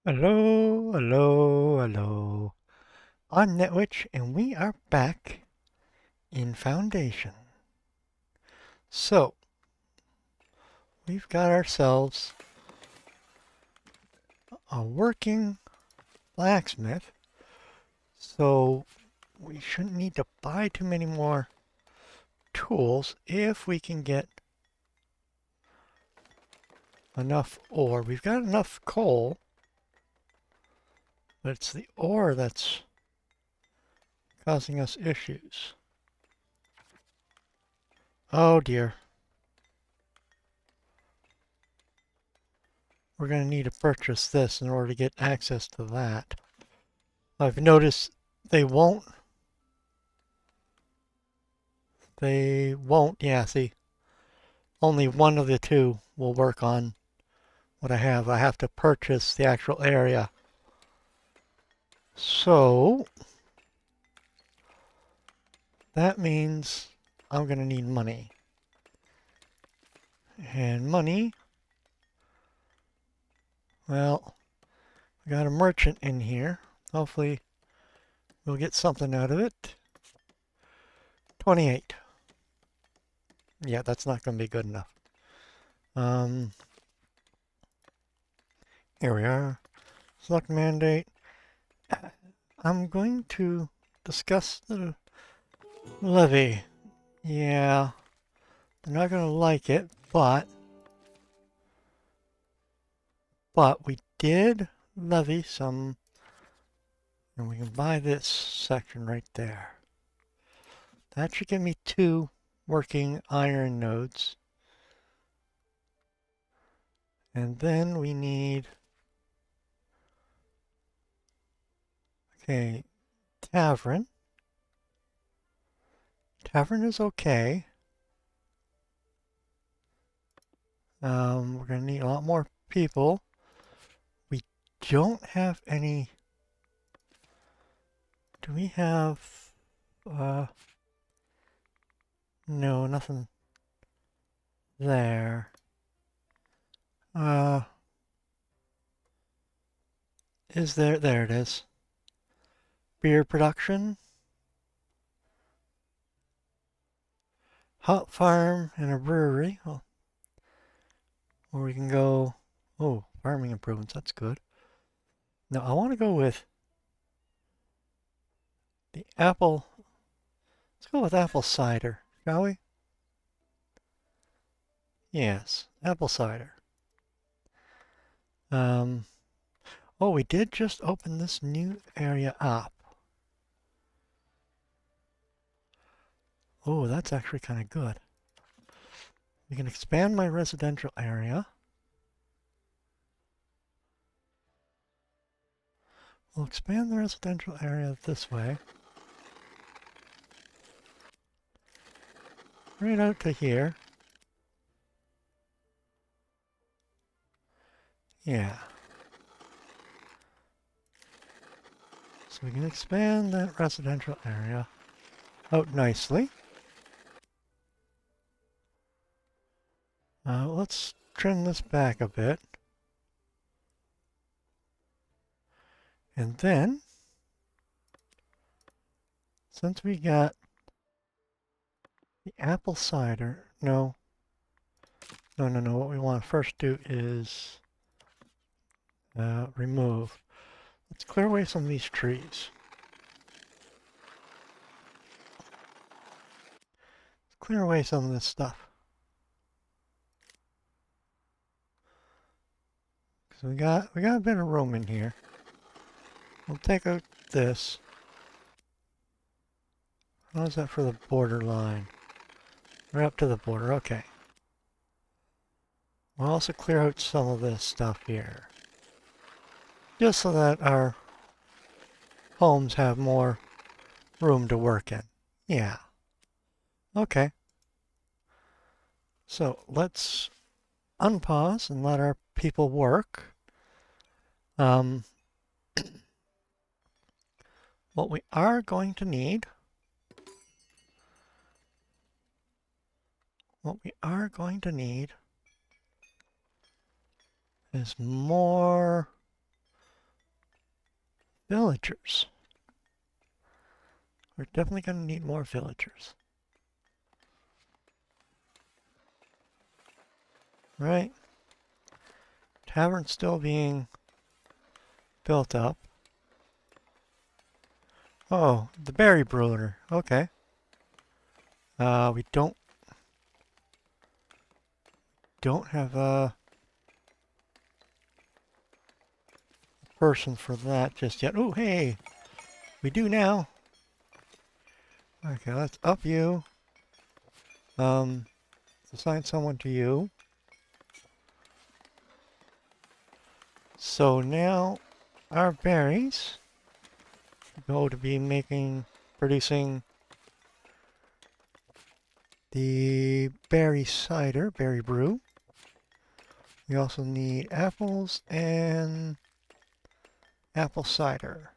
Hello, hello, hello. I'm Netwitch, and we are back in Foundation. So, we've got ourselves a working blacksmith, so we shouldn't need to buy too many more tools if we can get enough ore. We've got enough coal, but it's the ore that's causing us issues. Oh dear. We're going to need to purchase this in order to get access to that. I've noticed they won't, yeah, see, only one of the two will work on what I have. I have to purchase the actual area. So, that means I'm going to need money. And money, well, I got a merchant in here. Hopefully, we'll get something out of it. 28. Yeah, that's not going to be good enough. Here we are. Select mandate. I'm going to discuss the levy. Yeah, they're not going to like it, but we did levy some, and we can buy this section right there. That should give me 2 working iron nodes. And then we need, okay, tavern. Tavern is okay. We're going to need a lot more people. We don't have any, do we have, no, nothing there. Is there, there it is. Beer production. Hot farm and a brewery. Oh, or we can go, oh, farming improvements, that's good. Now I want to go with the apple, let's go with apple cider, shall we? Yes, apple cider. Um, oh, we did just open this new area up. Oh, that's actually kind of good. We can expand my residential area. We'll expand the residential area this way. Right out to here. Yeah. So we can expand that residential area out nicely. Let's trim this back a bit. And then, since we got the apple cider, no, what we want to first do is remove. Let's clear away some of these trees. Let's clear away some of this stuff. Because we got a bit of room in here. We'll take out this. How's that for the border line? Right up to the border, okay. We'll also clear out some of this stuff here. Just so that our homes have more room to work in. Yeah. Okay. So let's unpause and let our people work. What we are going to need, is more Villagers. We're definitely going to need more villagers. Right. Tavern's still being built up. Oh, the berry brewer. Okay. We don't have a person for that just yet. Oh, hey, we do now. Okay, let's up you. Assign someone to you. So now our berries go to be producing the berry cider, berry brew. We also need apples and apple cider.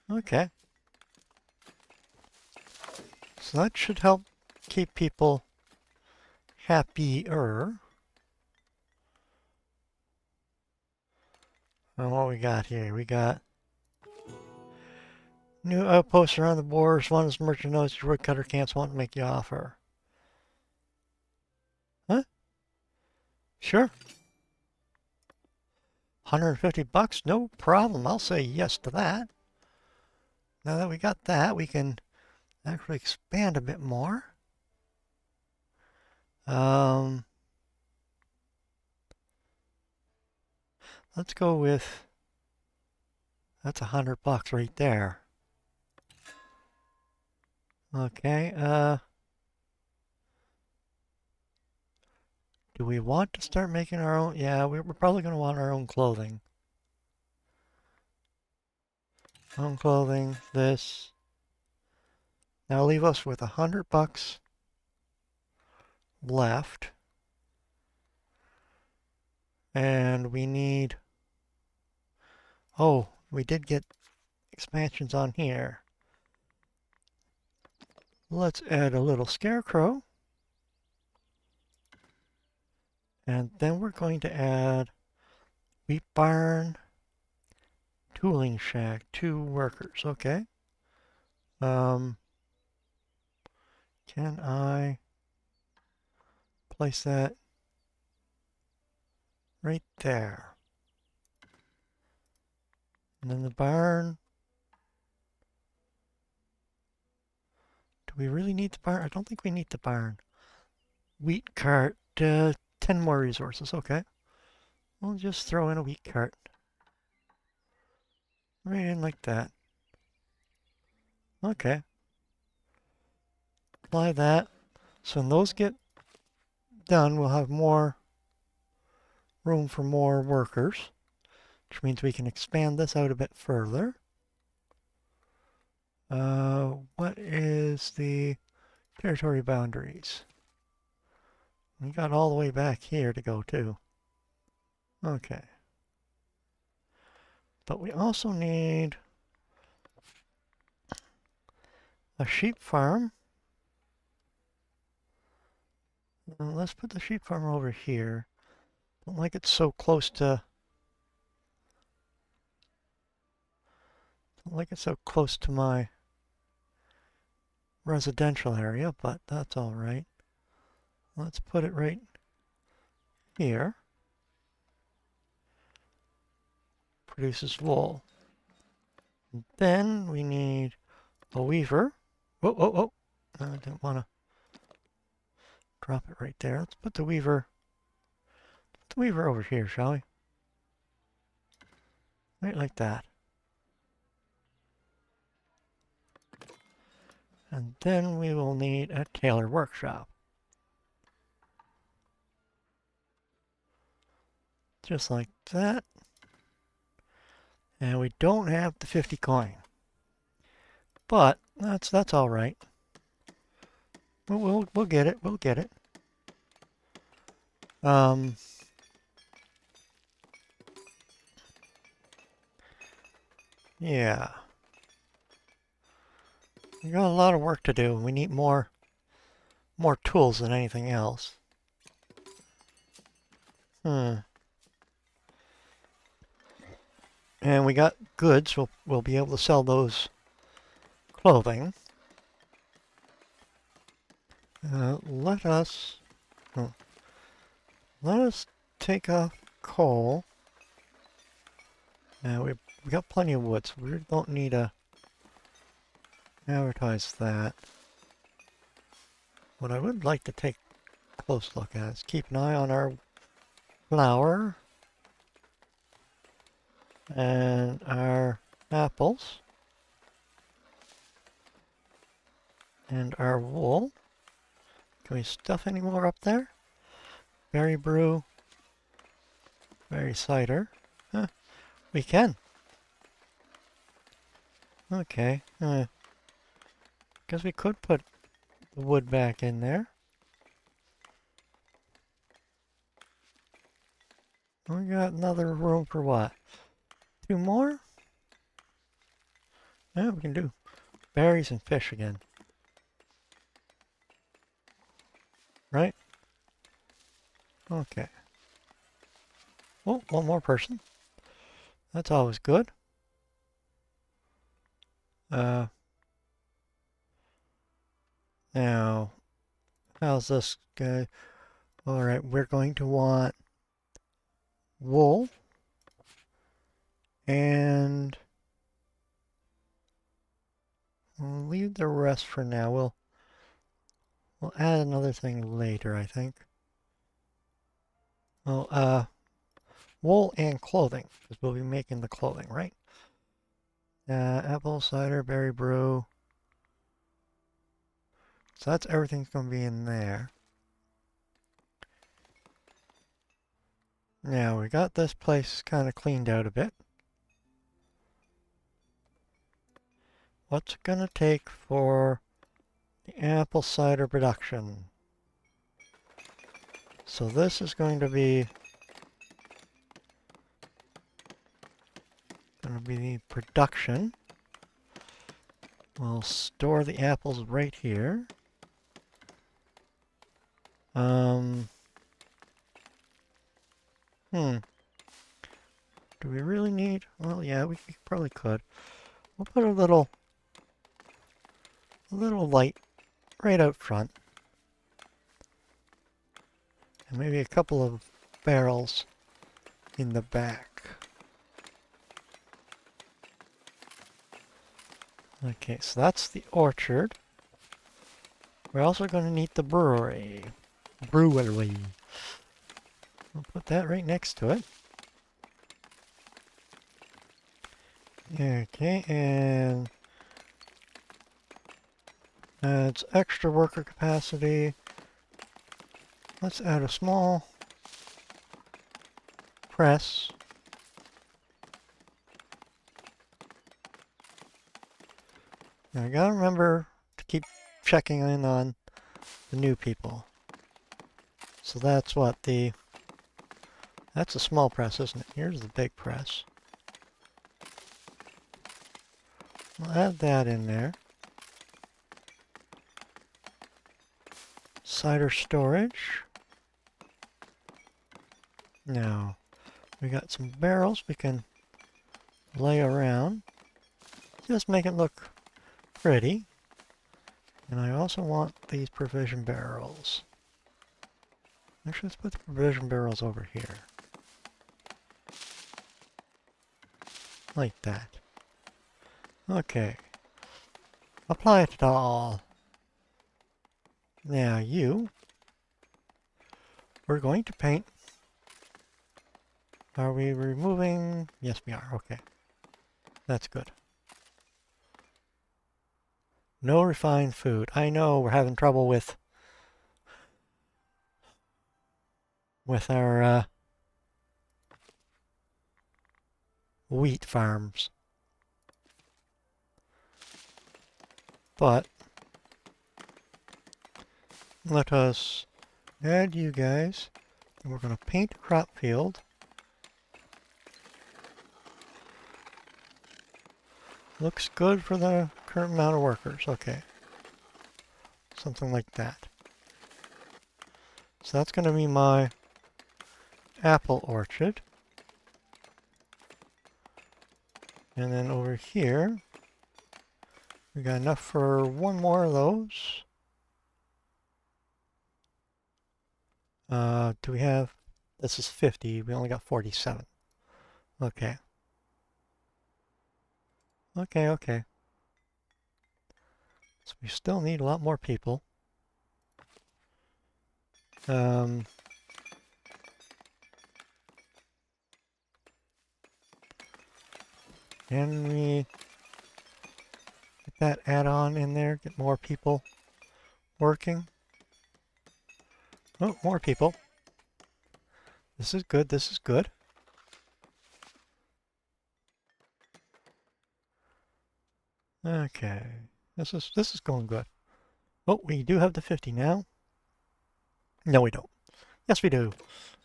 Okay. So that should help keep people happier. And what we got here? We got new outposts around the borders. One is merchant knows your woodcutter can't want to make the offer. Huh? Sure. $150? No problem. I'll say yes to that. Now that we got that, we can actually expand a bit more. Let's go with, that's $100 right there. Okay, do we want to start making our own? Yeah, we're probably going to want our own clothing. Own clothing, this. Now leave us with $100 left. And we need, oh, we did get expansions on here. Let's add a little scarecrow. And then we're going to add wheat barn, tooling shack, 2 workers. Okay. Can I place that right there? And then the barn. Do we really need the barn? I don't think we need the barn. Wheat cart, 10 more resources. Okay. We'll just throw in a wheat cart. Right in like that. Okay. Apply that. So when those get done, we'll have more room for more workers, which means we can expand this out a bit further. What is the territory boundaries? We got all the way back here to go too. Okay. But we also need a sheep farm. Let's put the sheep farm over here. Don't like it so close to... Don't like it so close to my residential area, but that's all right. Let's put it right here. Produces wool. And then we need a weaver. Whoa, whoa, whoa. I didn't want to drop it right there. Let's put the weaver over here, shall we? Right like that. And then we will need a tailor workshop. Just like that. And we don't have the 50 coin. But that's all right. We'll get it. We'll get it. Yeah. We got a lot of work to do. We need more tools than anything else. And we got goods. We'll be able to sell those clothing. Let us take off coal. We got plenty of wood, so we don't need to advertise that. What I would like to take a close look at is keep an eye on our flour and our apples and our wool. Can we stuff any more up there? Berry brew, berry cider. Huh, we can. Okay. Guess we could put the wood back in there. We got another room for what? 2 more? Yeah, we can do berries and fish again. Right? Okay. Oh, 1 more person. That's always good. Now, how's this guy? Alright, we're going to want wool and we'll leave the rest for now. We'll add another thing later, I think. Well, wool and clothing, because we'll be making the clothing, right? Apple cider, berry brew. So that's everything's going to be in there. Now we got this place kind of cleaned out a bit. What's it going to take for the apple cider production? So this is going to be the production. We'll store the apples right here. Do we really need? Well, yeah, we probably could. We'll put a little light right out front. And maybe a couple of barrels in the back. Okay, so that's the orchard. We're also going to need the brewery. We'll put that right next to it. Okay, and it's extra worker capacity. Let's add a small press. Now I gotta remember to keep checking in on the new people. So that's what that's a small press, isn't it? Here's the big press. We'll add that in there. Cider storage. Now, we got some barrels we can lay around. Just make it look pretty. And I also want these provision barrels. Actually, let's put the provision barrels over here. Like that. Okay. Apply it all. Now we're going to paint. Are we removing? Yes, we are. Okay. That's good. No refined food. I know we're having trouble with our wheat farms. But let us add you guys. And we're going to paint a crop field. Looks good for the current amount of workers. Okay. Something like that. So that's going to be my apple orchard. And then over here, we got enough for one more of those. Do we have, this is 50, we only got 47. Okay. Okay. So we still need a lot more people. Can we get that add-on in there, get more people working? Oh, more people. This is good, this is good. Okay, this is going good. Oh, we do have the 50 now. No, we don't. Yes, we do.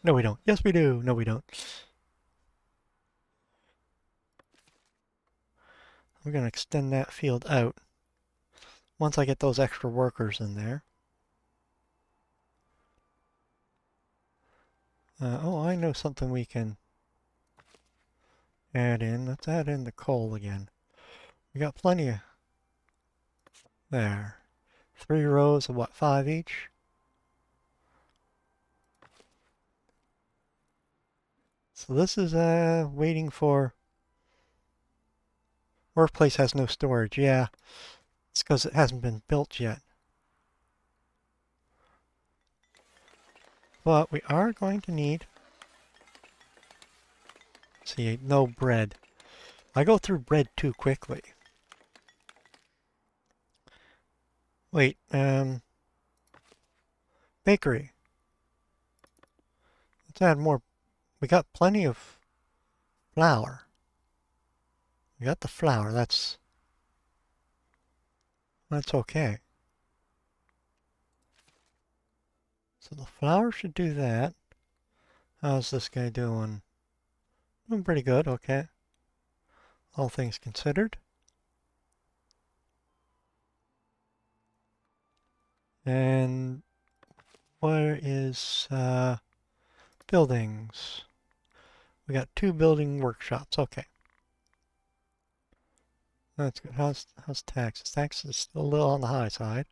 No, we don't. Yes, we do. No, we don't. We're going to extend that field out once I get those extra workers in there. Oh, I know something we can add in. Let's add in the coal again. We got plenty of... There. 3 rows of what, 5 each? So this is waiting for... Workplace has no storage. Yeah, it's because it hasn't been built yet. But we are going to need... See, no bread. I go through bread too quickly. Wait, bakery. Let's add more. We got plenty of flour. We got the flour. That's okay. So the flour should do that. How's this guy doing? Doing pretty good, okay. All things considered. And where is buildings? We got 2 building workshops, okay. That's good. How's taxes? Taxes is still a little on the high side.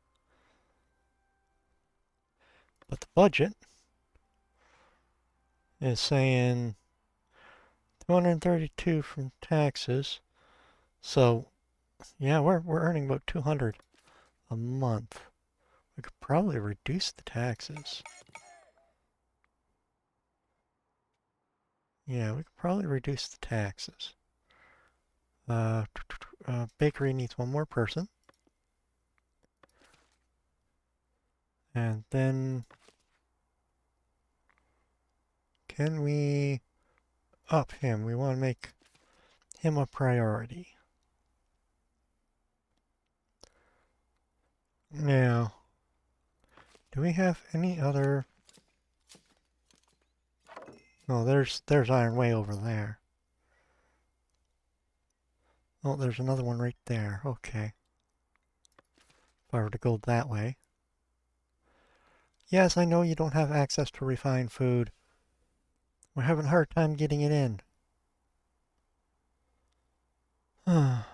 But the budget is saying 232 from taxes. So, yeah, we're earning about 200 a month. We could probably reduce the taxes. Yeah, we could probably reduce the taxes. Bakery needs 1 more person. And then, can we up him? We want to make him a priority. Now, do we have any other... Oh, there's iron way over there. Oh, there's another one right there. Okay. If I were to go that way. Yes, I know you don't have access to refined food. We're having a hard time getting it in. But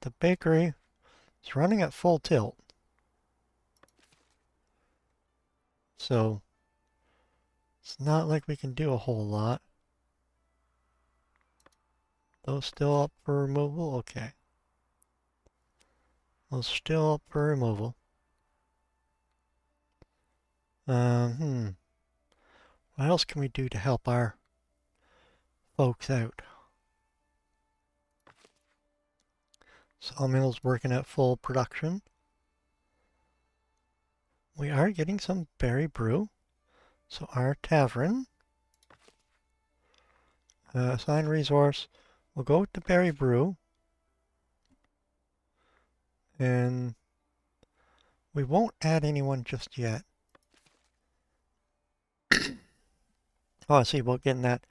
the bakery is running at full tilt. So, it's not like we can do a whole lot. Those still up for removal? Okay. Those still up for removal. What else can we do to help our folks out? Sawmill's working at full production. We are getting some berry brew. So our tavern, assign resource, we'll go with the berry brew. And we won't add anyone just yet. Oh, I see about getting that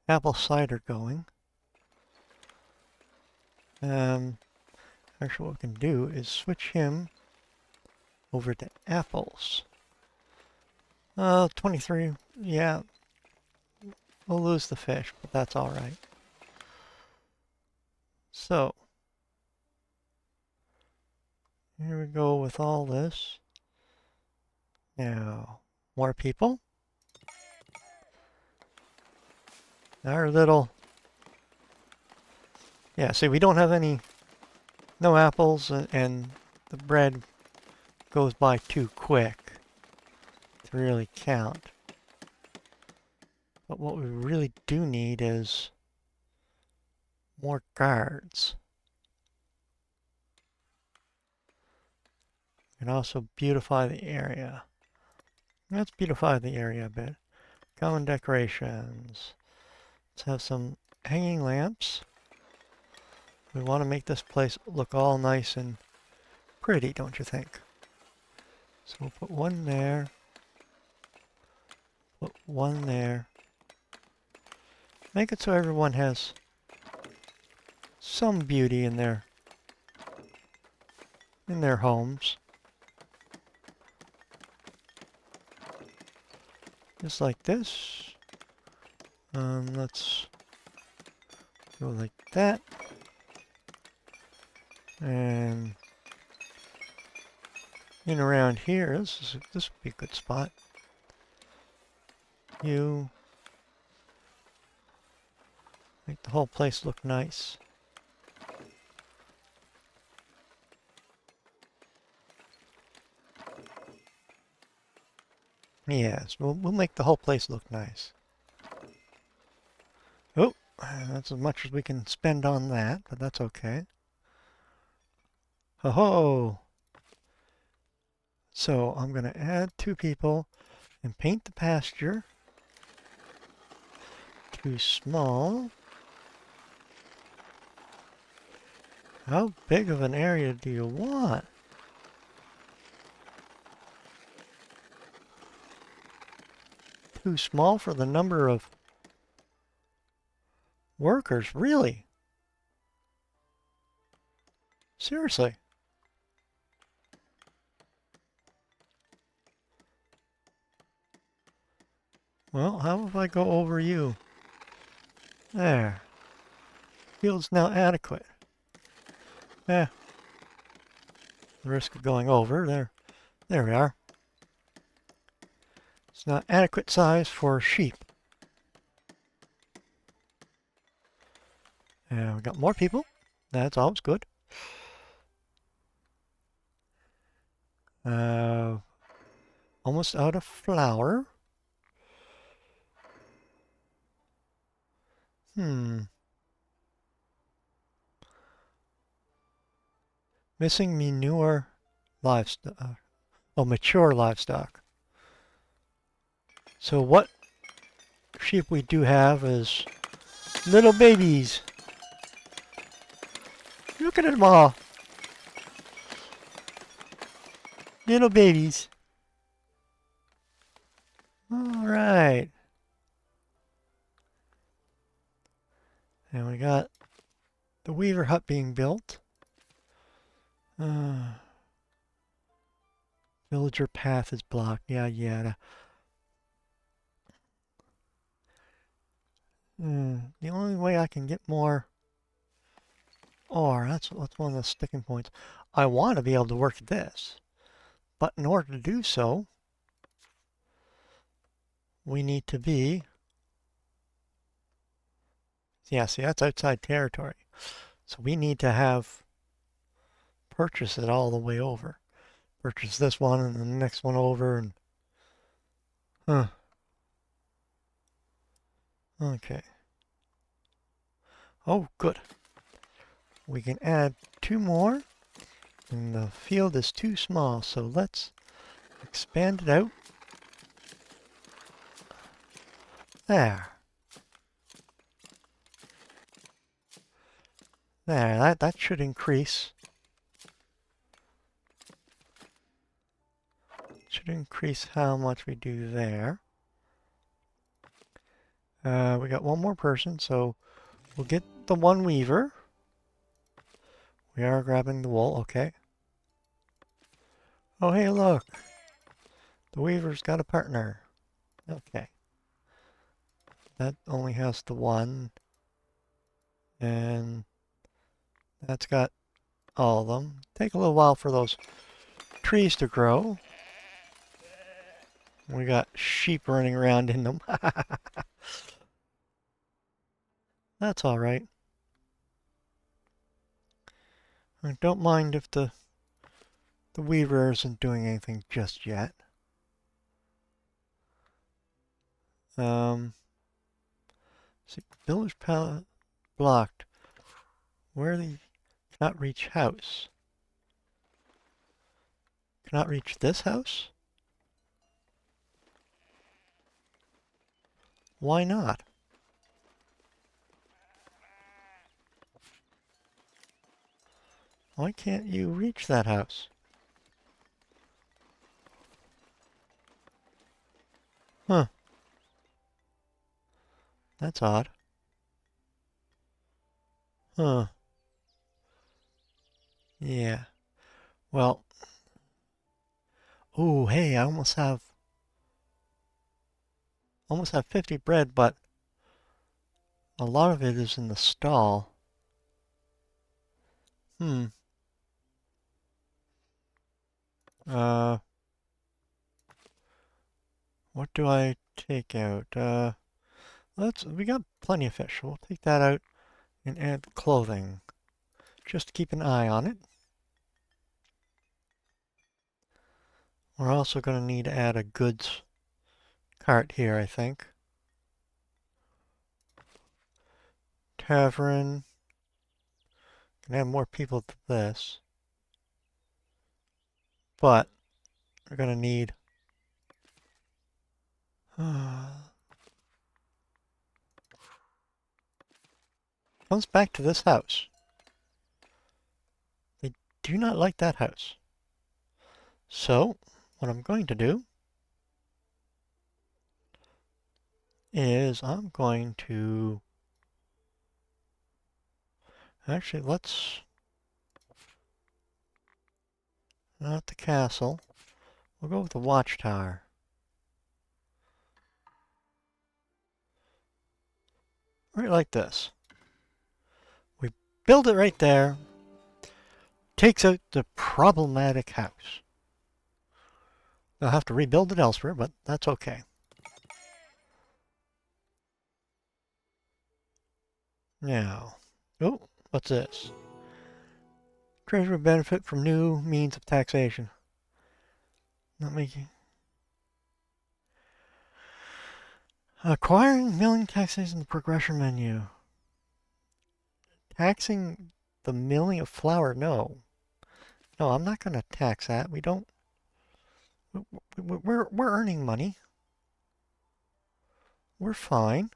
apple cider going. Actually, what we can do is switch him over to apples. 23, yeah. We'll lose the fish, but that's all right. So, here we go with all this. Now, more people. Our little... Yeah, see, we don't have no apples, and the bread goes by too quick to really count. But what we really do need is more guards. And also beautify the area. Let's beautify the area a bit. Common decorations. Let's have some hanging lamps. We want to make this place look all nice and pretty, don't you think? So we'll put one there. Put one there. Make it so everyone has some beauty in their homes. Just like this. Let's go like that. And in around here, this would be a good spot. You make the whole place look nice. Yes, we'll make the whole place look nice. Oh, that's as much as we can spend on that, but that's okay. Ho ho! So I'm going to add 2 people and paint the pasture. Too small. How big of an area do you want? Too small for the number of workers, really? Seriously? Well, how if I go over you? There. Field's now adequate. The risk of going over. There we are. It's not adequate size for sheep. And we got more people. That's always good. Almost out of flour. Missing manure livestock. Mature livestock. So what sheep we do have is little babies. Look at them all. Little babies. All right. And we got the weaver hut being built. Villager path is blocked. Yeah. The only way I can get more ore, that's one of the sticking points. I want to be able to work at this. But in order to do so, we need to be... Yeah, see, that's outside territory. So we need to have... purchase it all the way over. Purchase this one and the next one over and... Okay. Oh, good. We can add 2 more. And the field is too small, so let's expand it out. There. There, that should increase. Should increase how much we do there. We got 1 more person, so we'll get the 1 weaver. We are grabbing the wool, okay. Oh, hey, look. The weaver's got a partner. Okay. That only has the one. And that's got all of them. Take a little while for those trees to grow. We got sheep running around in them. That's all right. I don't mind if the weaver isn't doing anything just yet. See, village palette blocked. Where the cannot reach house? Cannot reach this house? Why not? Why can't you reach that house? Huh. That's odd. Huh. Yeah. Well. Ooh, hey, I almost have 50 bread, but a lot of it is in the stall. Hmm. Uh, what do I take out? We got plenty of fish. We'll take that out and add clothing. Just keep an eye on it. We're also going to need to add a goods cart here, I think. Tavern. Can add more people to this. But we're going to need comes back to this house. They do not like that house. So, what I'm going to do is I'm going to actually let's not the castle. We'll go with the watchtower. Right like this. We build it right there. Takes out the problematic house. They'll have to rebuild it elsewhere, but that's okay. Now, oh, what's this? Treasury benefit from new means of taxation. Not making. Acquiring milling taxes in the progression menu. Taxing the milling of flour, no. No, I'm not going to tax that. We don't. We're earning money. We're fine.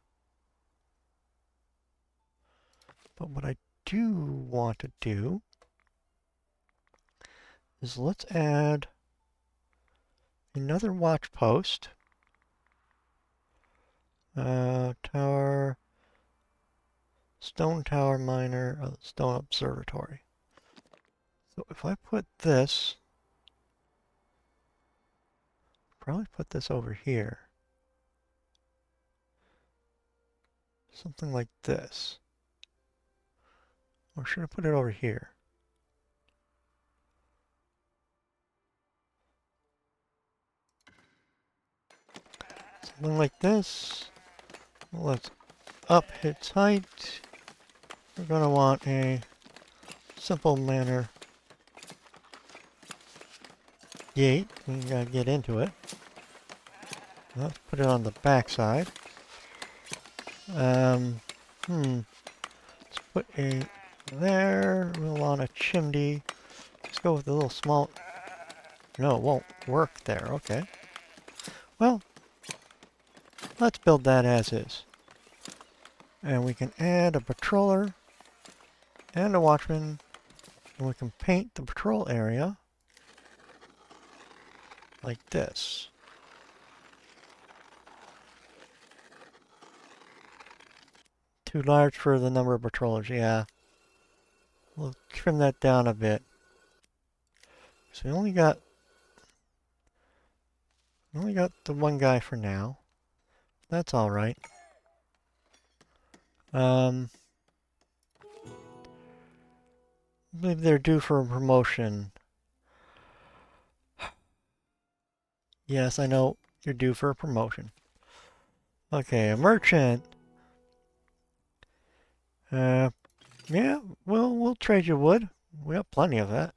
But what I do want to do is let's add another watch post. Tower, stone tower miner, stone observatory. So if I put this, probably put this over here. Something like this. Or should I put it over here? Something like this. Let's up its height. We're going to want a simple manner gate. We got to get into it. Let's put it on the back side. Let's put a there. We'll want a chimney. Let's go with a little small. No, it won't work there. Okay. Well, let's build that as is. And we can add a patroller and a watchman. And we can paint the patrol area like this. Too large for the number of patrollers, yeah. We'll trim that down a bit. So we only got the one guy for now. That's all right. I believe they're due for a promotion. Yes, I know you're due for a promotion. Okay, a merchant. Yeah, we'll trade you wood. We got plenty of it.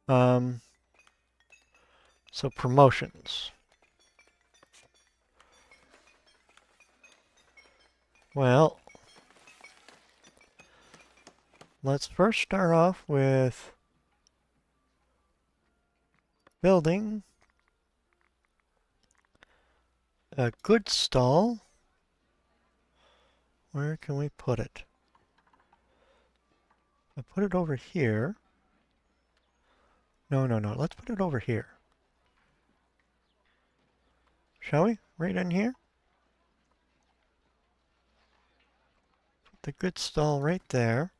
Um, so promotions. Well, let's first start off with building a goods stall. Where can we put it? I put it over here. No. Let's put it over here. Shall we? Right in here? Put the goods stall right there.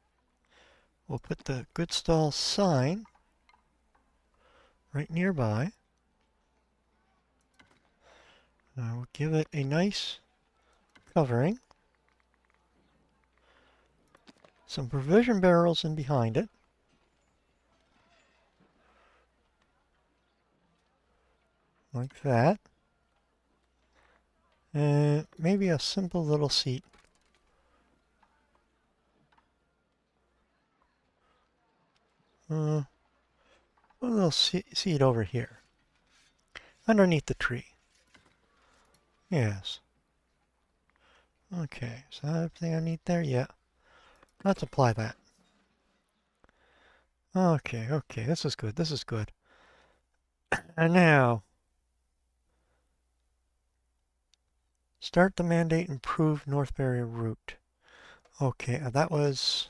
We'll put the goods stall sign right nearby. We'll give it a nice covering. Some provision barrels in behind it. Like that. And maybe a simple little seat. A little seat over here. Underneath the tree. Yes. Okay, so everything I need there? Yeah. Let's apply that. Okay, this is good, this is good. And now, start the mandate improve North Barrier route. Okay, that was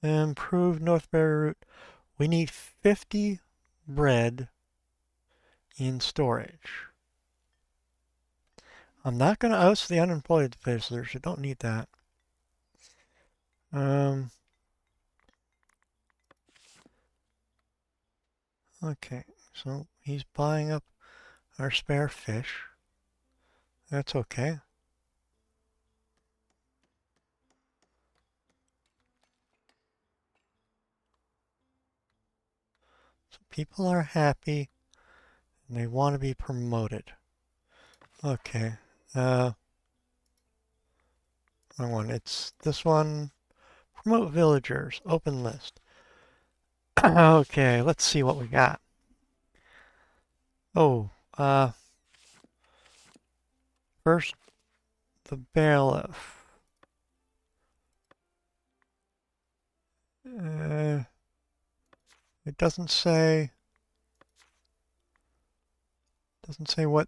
improve North Barrier route. We need 50 bread in storage. I'm not going to oust the unemployed visitors. You don't need that. Okay, so he's buying up our spare fish. That's okay. So people are happy and they want to be promoted. Okay. Wrong one. It's this one. Promote villagers. Open list. Okay, let's see what we got. Oh, first the bailiff. It doesn't say what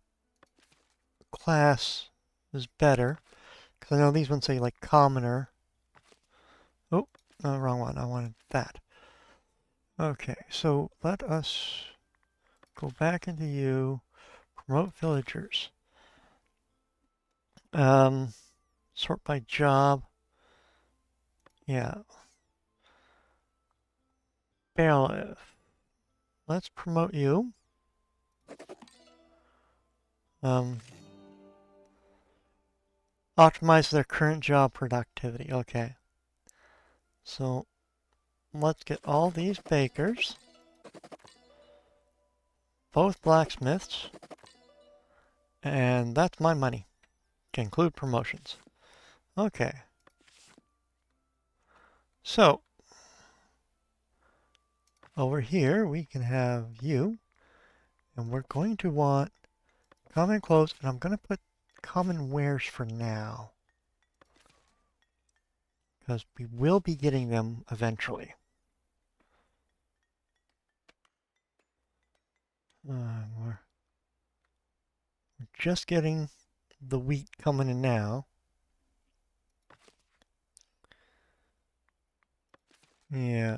class is better, because I know these ones say like commoner. Oh, no, wrong one. I wanted that. Okay, so let us go back into you. Promote villagers. Sort by job. Yeah. Bailiff. Let's promote you. Optimize their current job productivity. Okay. So let's get all these bakers. Both blacksmiths. And that's my money. To include promotions. Okay. So over here we can have you. And we're going to want common clothes. And I'm going to put common wares for now. Because we will be getting them eventually. We're just getting the wheat coming in now. Yeah.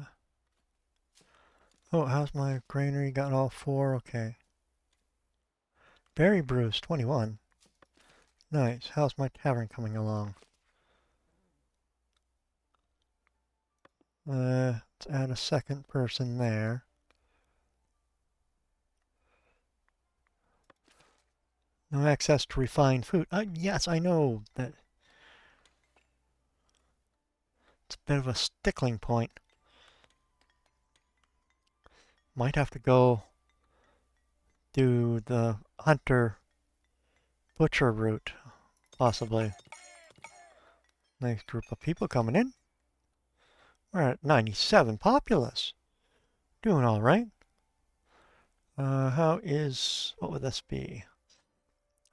Oh, how's my granary? Got all 4? Okay. Berry brews, 21. Nice. How's my tavern coming along? Let's add a second person there. No access to refined food. Yes, I know that it's a bit of a stickling point. Might have to go do the hunter butcher route, possibly. Nice group of people coming in. We're at 97 populace. Doing all right. What would this be?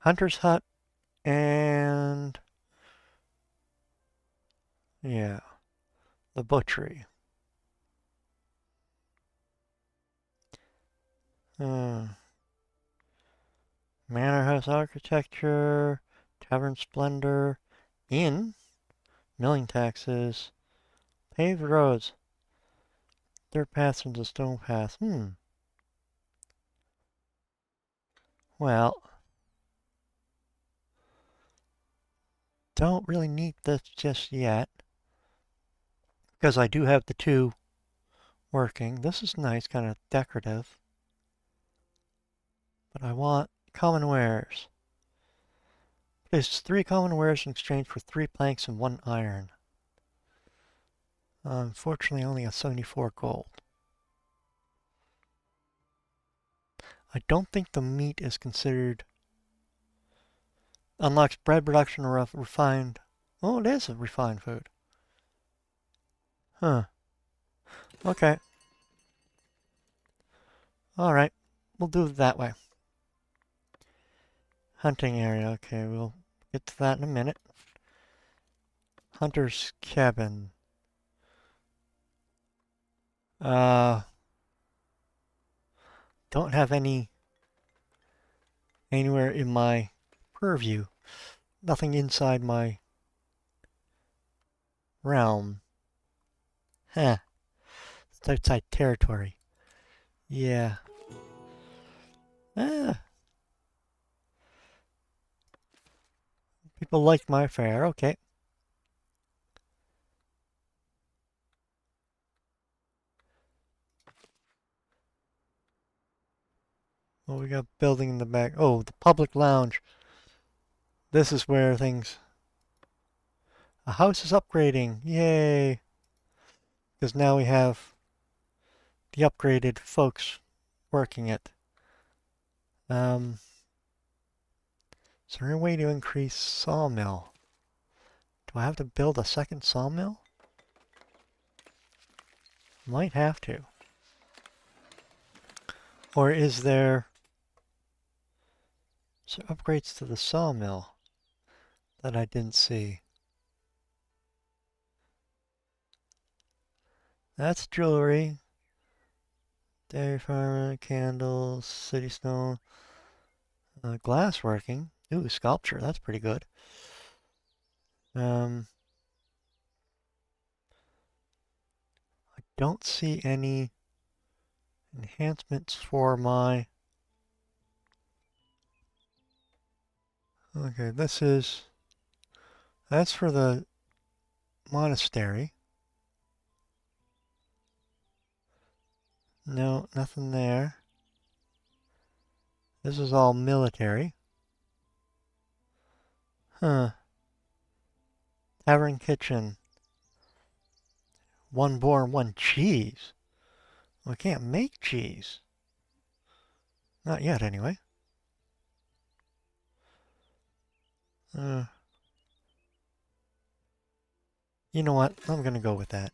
Hunter's hut and, yeah, the butchery. Manor house architecture, tavern splendor, inn, milling taxes, paved roads, dirt paths into stone paths. Well, don't really need this just yet because I do have the two working. This is nice, kind of decorative. But I want common wares. There's 3 common wares in exchange for 3 planks and 1 iron. Unfortunately, only a 74 gold. I don't think the meat is considered. Unlocks bread production or refined. Oh, it is a refined food. Huh. Okay. Alright. We'll do it that way. Hunting area. Okay, we'll get to that in a minute. Hunter's cabin. Don't have anywhere in my purview. Nothing inside my realm. Huh. It's outside territory. Yeah. People like my fare. Okay. Well, we got building in the back. Oh, the public lounge. This is where things. A house is upgrading. Yay. Because now we have the upgraded folks working it. Is there any way to increase sawmill? Do I have to build a second sawmill? Might have to. Or is there some upgrades to the sawmill that I didn't see? That's jewelry. Dairy farmer, candles, city stone, glass working. Ooh, sculpture, that's pretty good. I don't see any enhancements for my. Okay, that's for the monastery. No, nothing there. This is all military. Huh. Tavern kitchen. 1 boar, 1 cheese. Well, I can't make cheese. Not yet, anyway. You know what? I'm gonna go with that.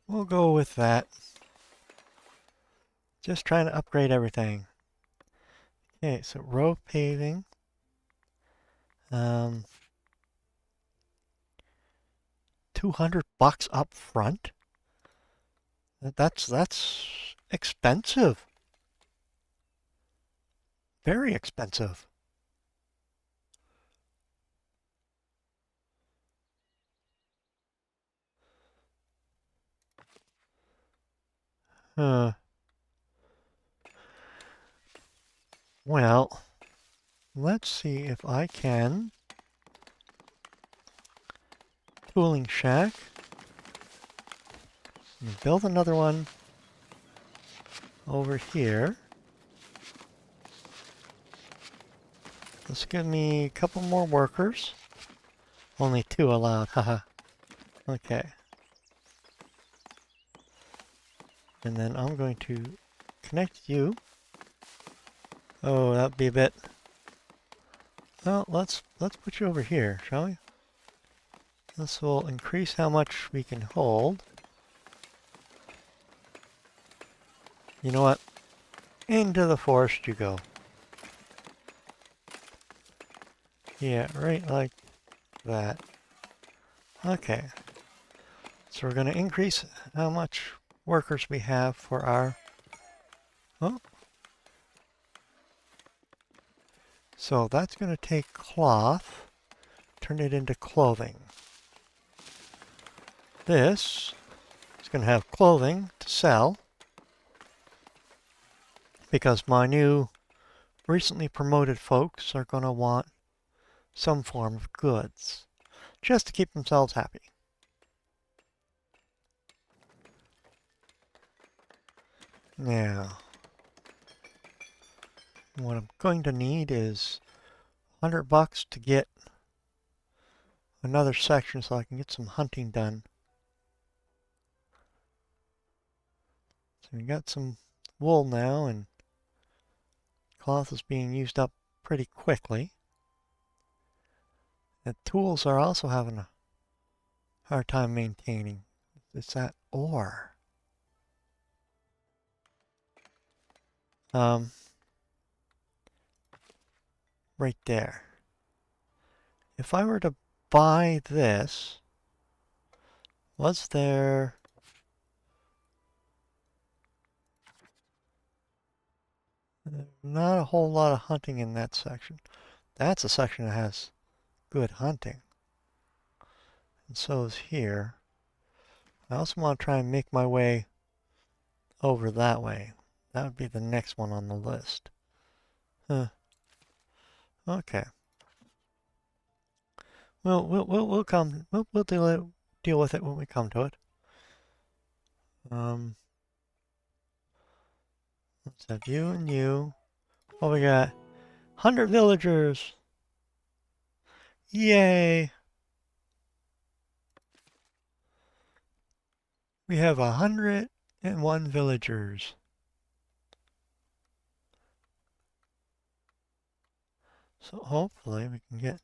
We'll go with that. Just trying to upgrade everything. Okay, so road paving. 200 bucks up front? That's expensive. Very expensive. Well, let's see if I can. Tooling shack. Build another one over here. This give me a couple more workers. Only 2 allowed, haha. Okay. And then I'm going to connect you. Oh, that'd be a bit. Well, let's put you over here, shall we? This will increase how much we can hold. You know what? Into the forest you go. Yeah, right like that. Okay. So we're going to increase how much workers we have for our... Oh. So that's going to take cloth, turn it into clothing. This is going to have clothing to sell because my new recently promoted folks are going to want some form of goods just to keep themselves happy. Now, what I'm going to need is $100 to get another section so I can get some hunting done. So we got some wool now, and cloth is being used up pretty quickly. The tools are also having a hard time maintaining. It's that ore. Right there. If I were to buy this, was there... Not a whole lot of hunting in that section. That's a section that has good hunting. And so is here. I also want to try and make my way over that way. That would be the next one on the list. Huh. Okay. We'll come. We'll deal with it when we come to it. Let's have you and you. What we got? 100 villagers. Yay! We have 101 villagers. So hopefully we can get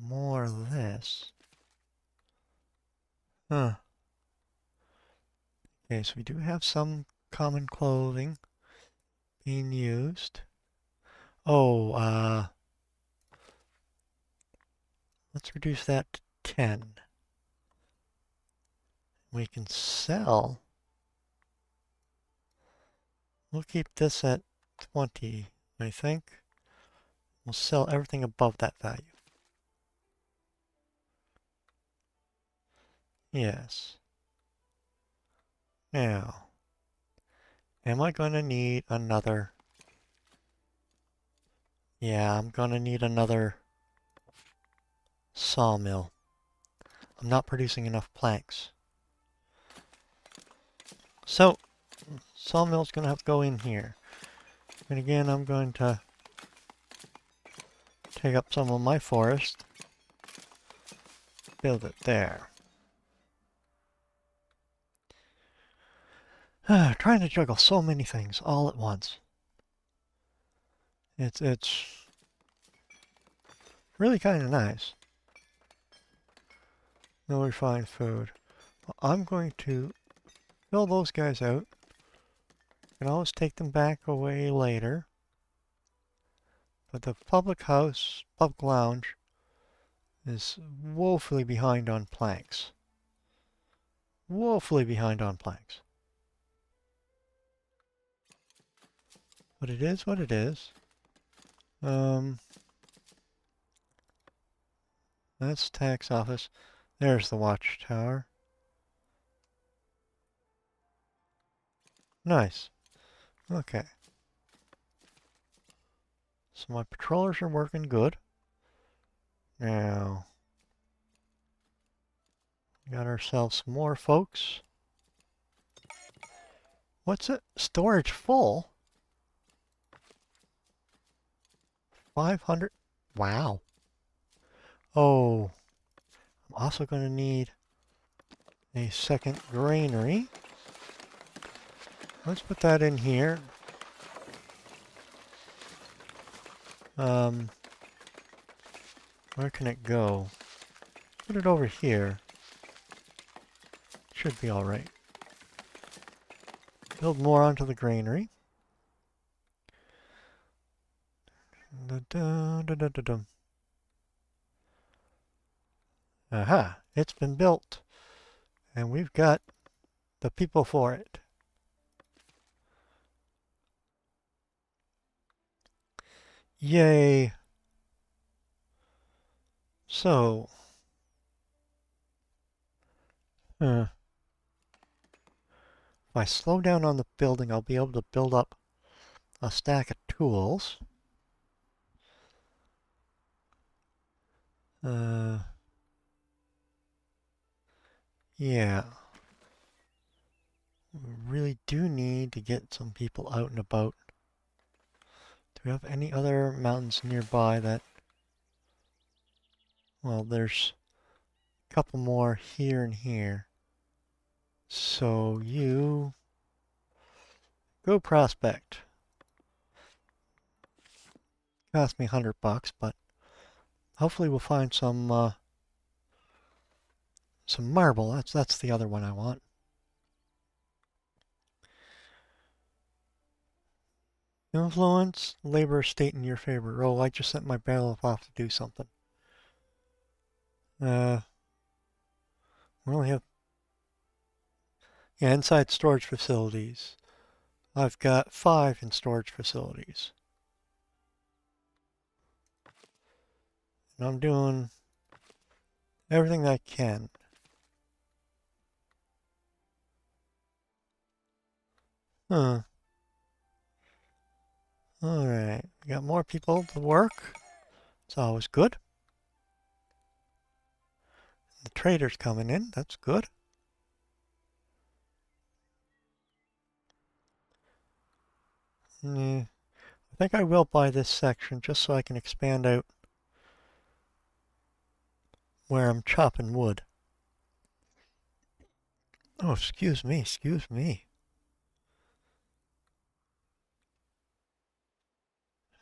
more of this. Huh. Okay, so we do have some common clothing being used. Oh, let's reduce that to 10. We can sell. We'll keep this at 20, I think. We'll sell everything above that value. Yes. Now, am I going to need another? Yeah, I'm going to need another sawmill. I'm not producing enough planks. So, sawmill's going to have to go in here. And again, I'm going to take up some of my forest, build it there. Trying to juggle so many things all at once. It's really kind of nice. No refined food. Well, I'm going to fill those guys out. I can always take them back away later. But the public house, public lounge, is woefully behind on planks. Woefully behind on planks. But it is what it is. That's tax office. There's the watchtower. Nice. Okay. So my patrollers are working good. Now, we got ourselves some more folks. What's it? Storage full? 500. Wow. Oh, I'm also going to need a second granary. Let's put that in here. Where can it go? Put it over here. Should be all right. Build more onto the granary. Aha, it's been built. And we've got the people for it. Yay. So, if I slow down on the building, I'll be able to build up a stack of tools. Yeah. We really do need to get some people out and about. Do we have any other mountains nearby that... Well, there's a couple more here and here. So you... Go prospect. Cost me $100, but hopefully we'll find some marble. That's the other one I want. Influence, labor state in your favor. Oh, I just sent my bailiff off to do something. We only have... Yeah, inside storage facilities. I've got 5 in storage facilities. And I'm doing everything I can. Huh. Alright, we got more people to work. It's always good. The trader's coming in, that's good. I think I will buy this section just so I can expand out where I'm chopping wood. Oh, excuse me, excuse me.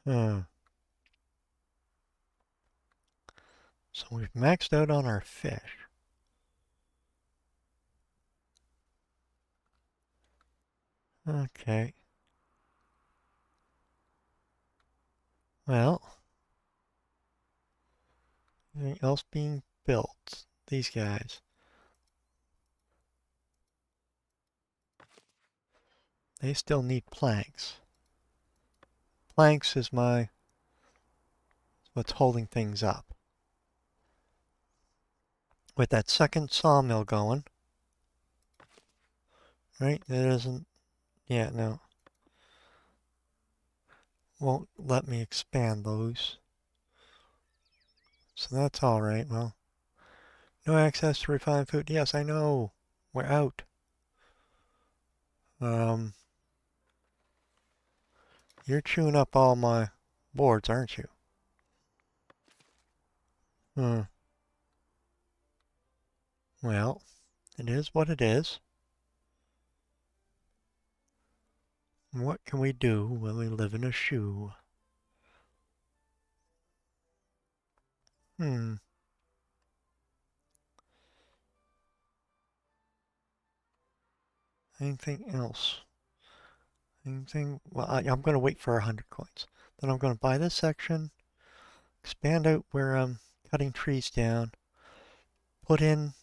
So we've maxed out on our fish. Okay. Well, anything else being built? These guys. They still need planks. Planks is what's holding things up. With that second sawmill going, right? That isn't, yeah, no. Won't let me expand those. So that's all right. Well, no access to refined food. Yes, I know. We're out. You're chewing up all my boards, aren't you? Well, it is what it is. What can we do when we live in a shoe? Anything else? Anything? Well, I'm going to wait for 100 coins. Then I'm going to buy this section, expand out where I'm cutting trees down, put in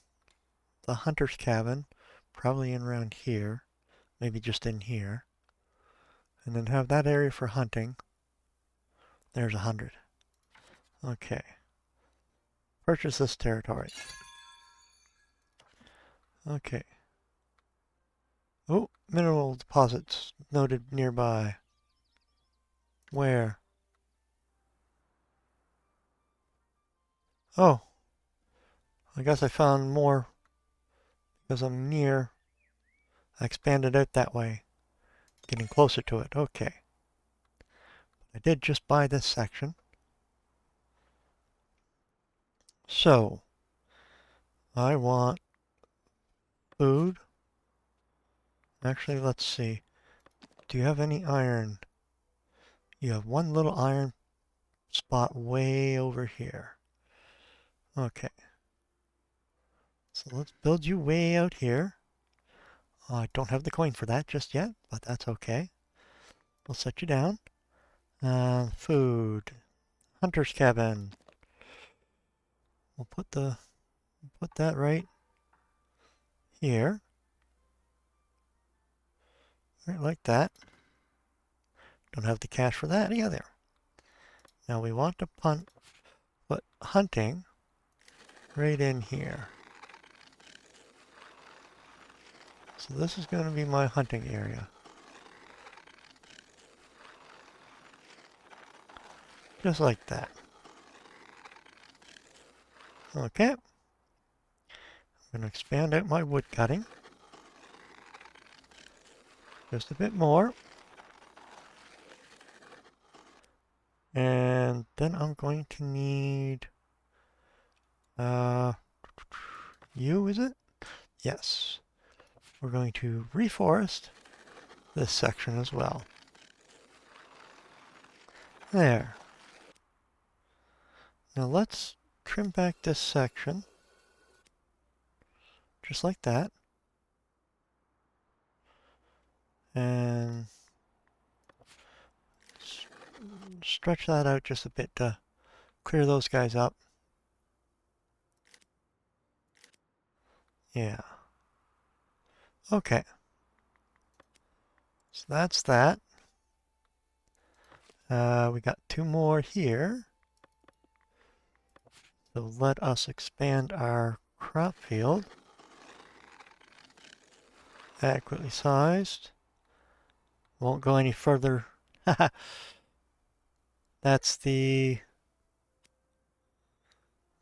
the hunter's cabin, probably in around here, maybe just in here, and then have that area for hunting. There's 100. Okay. Purchase this territory. Okay. Oh, mineral deposits noted nearby. Where? Oh, I guess I found more because I'm near. I expanded out that way, getting closer to it. Okay. I did just buy this section. So, I want food. Actually, let's see. Do you have any iron? You have one little iron spot way over here. Okay. So let's build you way out here. I don't have the coin for that just yet, but that's okay. We'll set you down. Food. Hunter's cabin. We'll put that right here. Right like that. Don't have the cash for that either. Now we want to put hunting right in here. So this is going to be my hunting area. Just like that. Okay. I'm going to expand out my wood cutting. Just a bit more. And then I'm going to need you, is it? Yes. We're going to reforest this section as well. There. Now let's trim back this section. Just like that. And stretch that out just a bit to clear those guys up. Yeah. Okay. So that's that. We got two more here. So let us expand our crop field. Adequately sized. Won't go any further. That's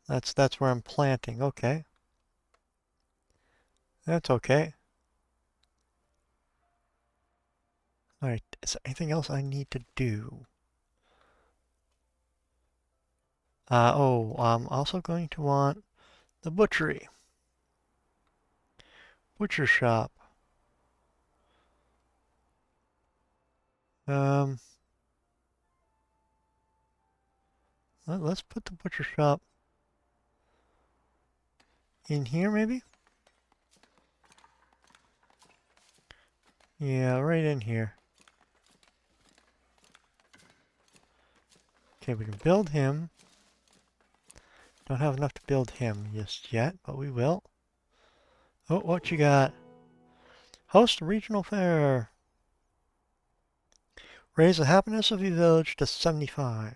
that's where I'm planting. Okay. That's okay. Alright, is there anything else I need to do? I'm also going to want the butchery. Butcher shop. Let's put the butcher shop in here, maybe? Yeah, right in here. Okay, we can build him. Don't have enough to build him just yet, but we will. Oh, what you got? Host a regional fair. Raise the happiness of your village to 75.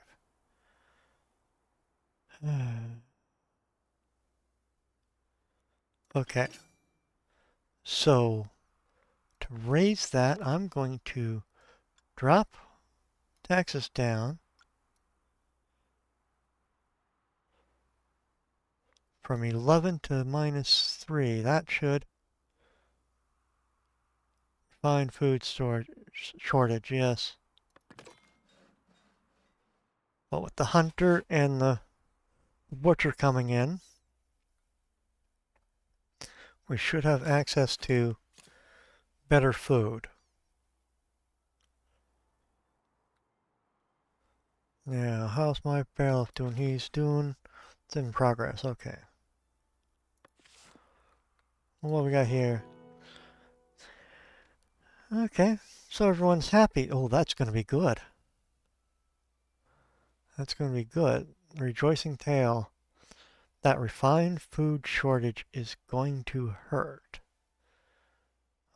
Okay. So, to raise that, I'm going to drop taxes down from 11 to -3. That should find food storage shortage, yes. But with the hunter and the butcher coming in, we should have access to better food. Yeah, how's my bailiff doing? It's in progress, okay. What we got here? Okay, so everyone's happy. Oh, that's going to be good. That's going to be good. Rejoicing tale. That refined food shortage is going to hurt.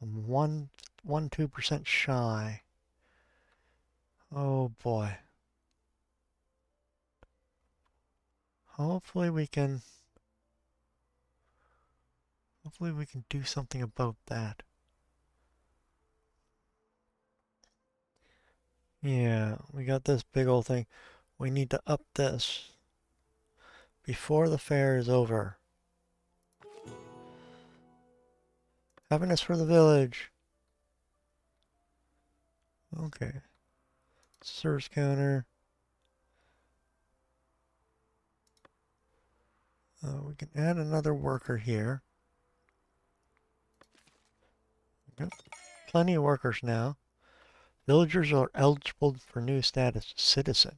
I'm 2% shy. Oh boy. Hopefully we can do something about that. Yeah, we got this big old thing. We need to up this before the fair is over. Happiness for the village. Okay. Service counter. We can add another worker here. Yep. Plenty of workers now. Villagers are eligible for new status, citizen.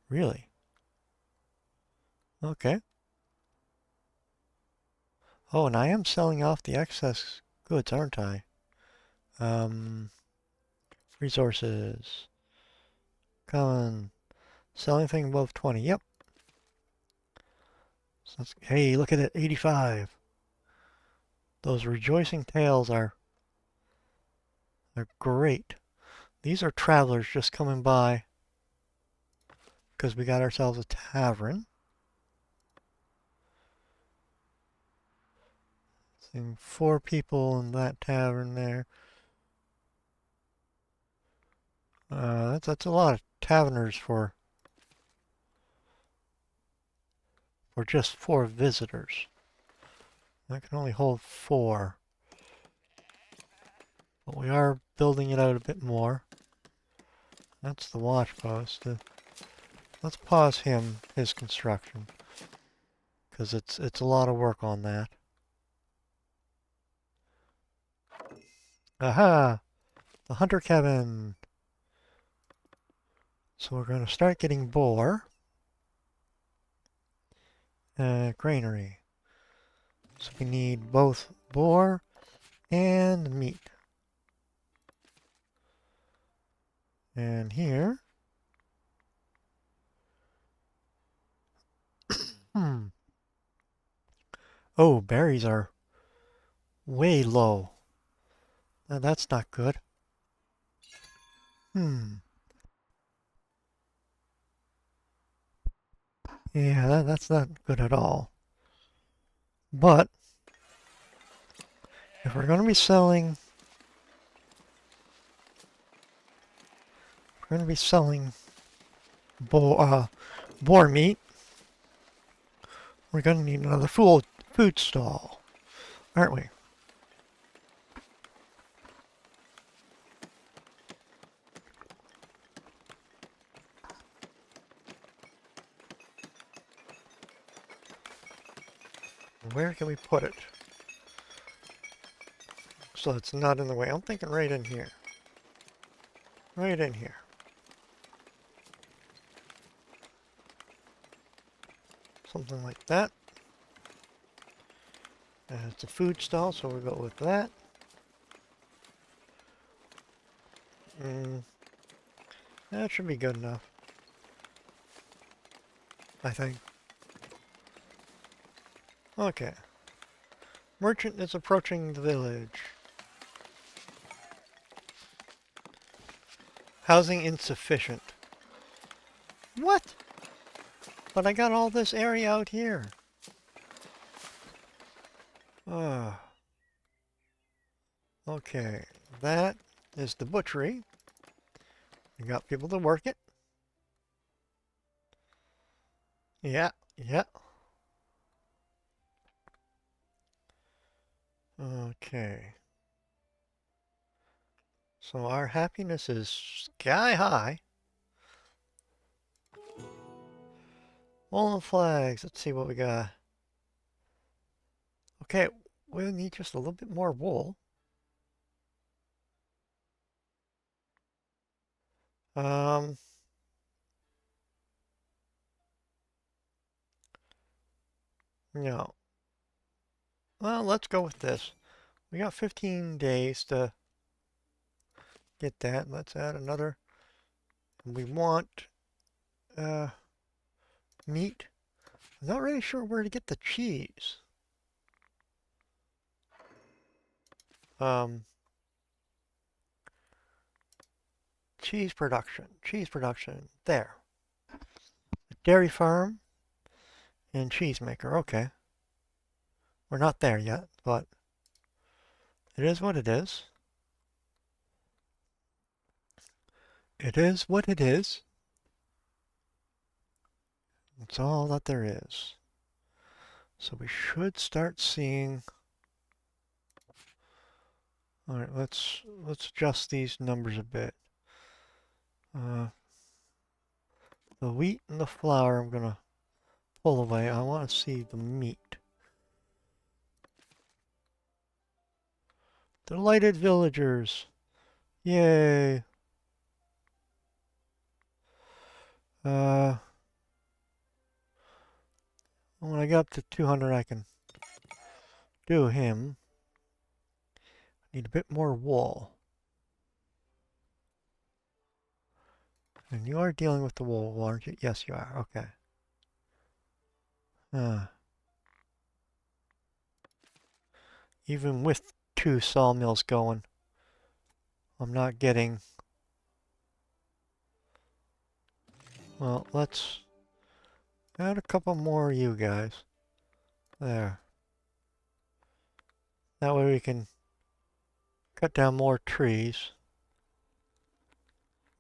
Really? Okay. Oh, and I am selling off the excess goods, aren't I? Resources. Common. Sell anything above 20. Yep. So hey, look at it, 85. Those rejoicing tales are great. These are travelers just coming by because we got ourselves a tavern. Seeing 4 people in that tavern there. That's a lot of taverners for just 4 visitors. That can only hold 4. But we are building it out a bit more. That's the watch post. Let's pause his construction. Because it's a lot of work on that. Aha! The hunter cabin! So we're going to start getting boar. Granary. So we need both boar and meat. And here. Oh, berries are way low. Now that's not good. Yeah, that's not good at all. But if we're going to be selling, boar meat, we're going to need another food stall, aren't we? Where can we put it so it's not in the way? I'm thinking right in here. Right in here. Something like that. And it's a food stall, so we'll go with that. That should be good enough, I think. Okay. Merchant is approaching the village. Housing insufficient. What? But I got all this area out here. Okay, that is the butchery. You got people to work it. Yeah. Okay. So our happiness is sky high. Woolen flags. Let's see what we got. Okay, we'll need just a little bit more wool. No. Well, let's go with this. We got 15 days to get that. Let's add another. We want meat. I'm not really sure where to get the cheese. Cheese production. There. Dairy farm and cheesemaker. Okay. We're not there yet, but it is what it is. It is what it is. That's all that there is. So we should start seeing. All right, let's adjust these numbers a bit. The wheat and the flour I'm gonna pull away. I want to see the meat. Delighted villagers. Yay. When I get up to 200, I can do him. Need a bit more wool. And you are dealing with the wool, aren't you? Yes, you are. Okay. Even with 2 sawmills going, I'm not getting... Well, let's add a couple more of you guys. There. That way we can cut down more trees.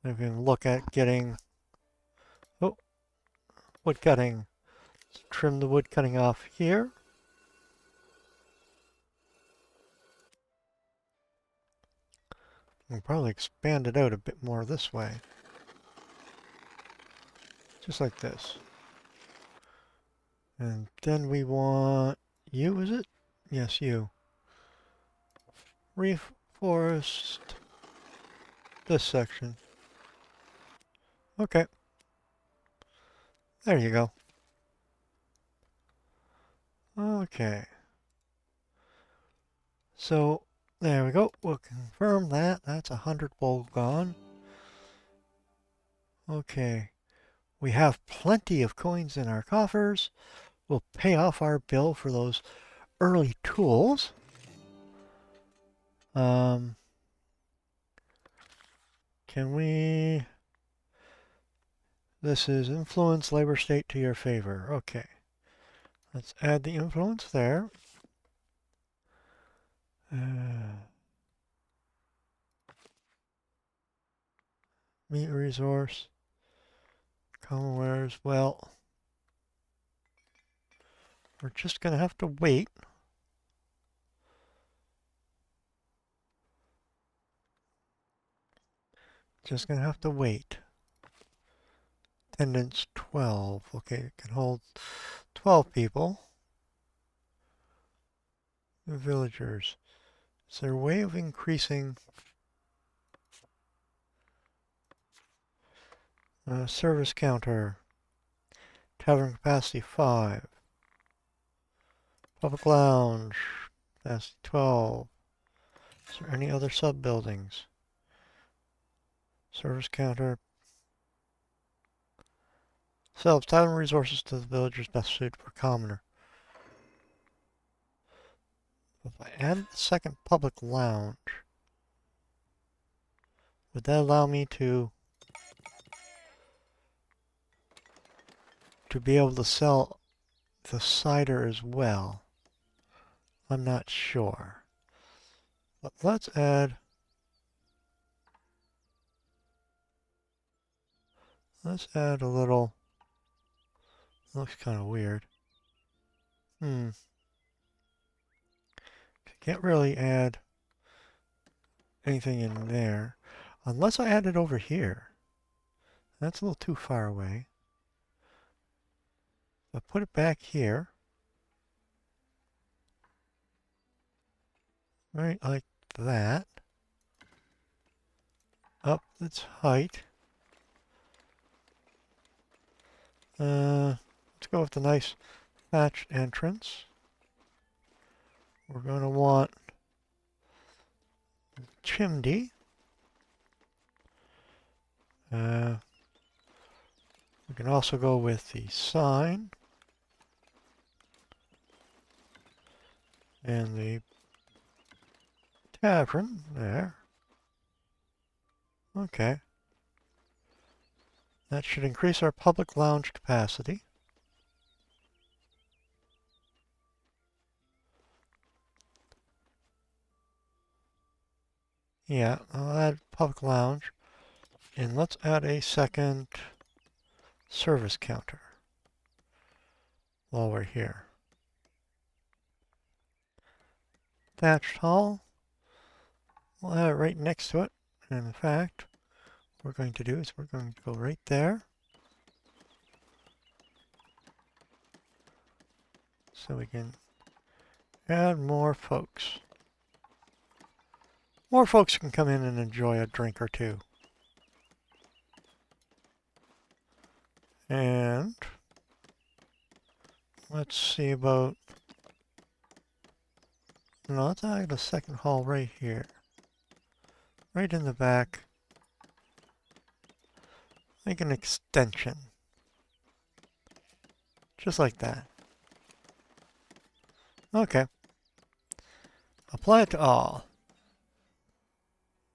We can look at getting... Oh, wood cutting. Let's trim the wood cutting off here. We'll probably expand it out a bit more this way. Just like this. And then we want you, is it? Yes, you. Reforest this section. Okay. There you go. Okay. So, there we go. We'll confirm that. That's 100 wool gone. Okay. We have plenty of coins in our coffers. We'll pay off our bill for those early tools. Can we... This is influence labor state to your favor. Okay. Let's add the influence there. Meat resource. Common wares. Well, we're just going to have to wait. Just going to have to wait. Attendance 12. Okay, it can hold 12 people. The villagers. Is there a way of increasing service counter? Tavern capacity 5. Public lounge capacity 12. Is there any other sub buildings? Service counter. Sells tavern resources to the villagers best suited for commoner. If I added the second public lounge, would that allow me to be able to sell the cider as well? I'm not sure. But let's add... Let's add a little... Looks kind of weird. Can't really add anything in there. Unless I add it over here. That's a little too far away. I'll put it back here. Right like that. Up its height. Let's go with the nice thatched entrance. We're going to want chimney. We can also go with the sign and the tavern there. Okay. That should increase our public lounge capacity. Yeah, I'll add public lounge. And let's add a second service counter while we're here. Thatched hall. We'll have it right next to it. And in fact, what we're going to do is we're going to go right there. so we can add more folks. More folks can come in and enjoy a drink or two. And let's see about, no, let's add a second hall right here. Right in the back. Make an extension. Just like that. Okay. Apply it to all.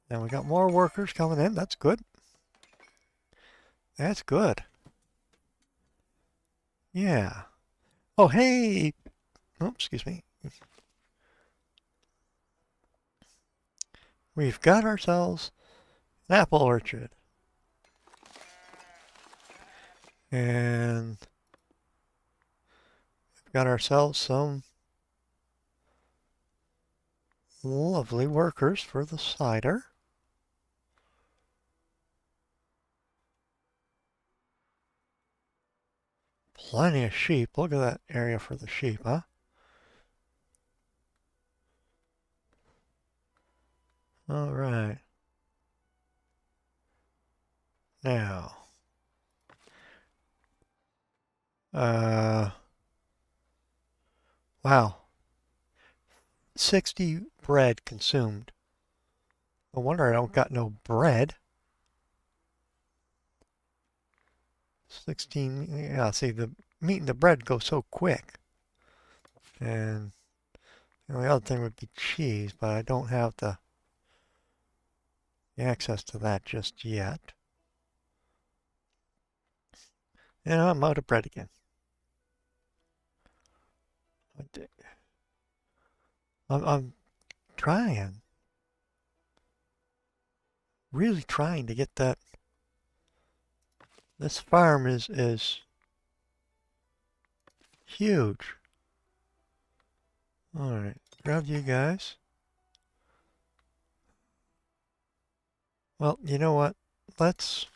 Then we got more workers coming in. That's good. That's good. Yeah. Oh, hey! Oh, excuse me. We've got ourselves an apple orchard. And we've got ourselves some lovely workers for the cider. Plenty of sheep. Look at that area for the sheep, huh? All right. Now, wow. 60 bread consumed. No wonder I don't got no bread. 16, yeah, see, the meat and the bread go so quick. And the only other thing would be cheese, but I don't have the access to that just yet. And I'm out of bread again. I'm trying, really trying to get that. This farm is huge. All right, grab you guys. Well, you know what? Let's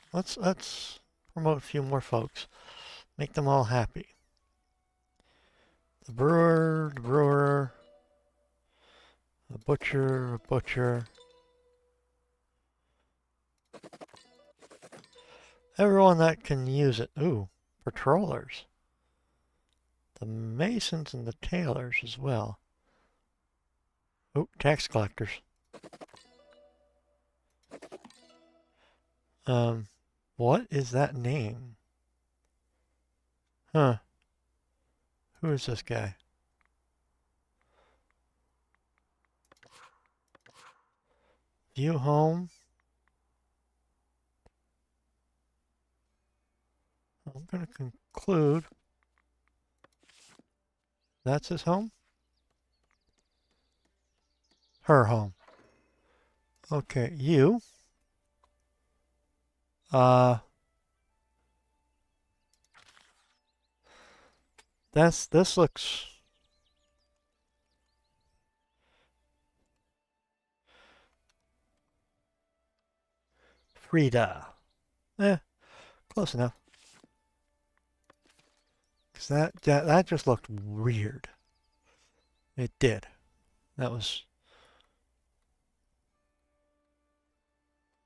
promote a few more folks. Make them all happy. The brewer, a butcher. Everyone that can use it. Ooh, patrollers. The masons and the tailors as well. Ooh, tax collectors. What is that name? Huh. Who is this guy? View home. I'm going to conclude that's his home. Her home. Okay, you. This looks Frida. Close enough. Cause that just looked weird. It did. That was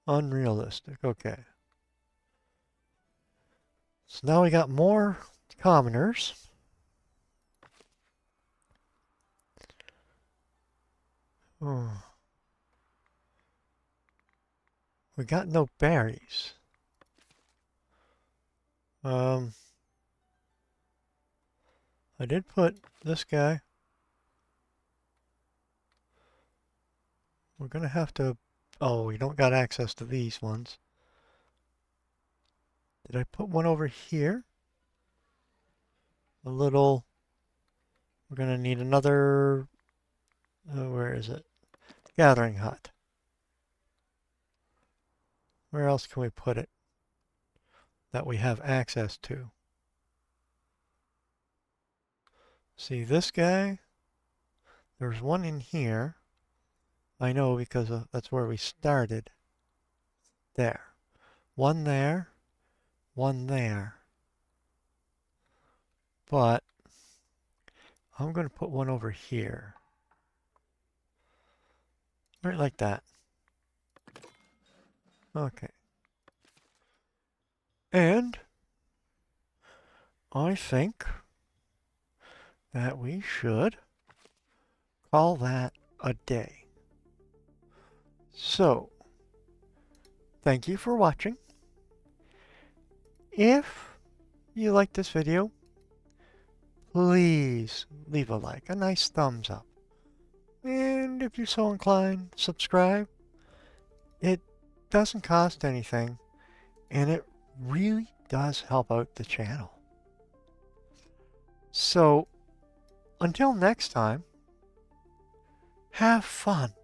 unrealistic. Okay. So now we got more commoners. Oh. We got no berries. I did put this guy. We're gonna have to. Oh, we don't got access to these ones. Did I put one over here? A little. We're gonna need another. Where is it? Gathering hut. Where else can we put it that we have access to? See this guy? There's one in here. I know because that's where we started. There. One there. One there. But I'm going to put one over here. Right like that. Okay. And I think that we should call that a day. So, thank you for watching. If you like this video, please leave a like, a nice thumbs up. And if you're so inclined, subscribe. It doesn't cost anything, and it really does help out the channel. So, until next time, have fun.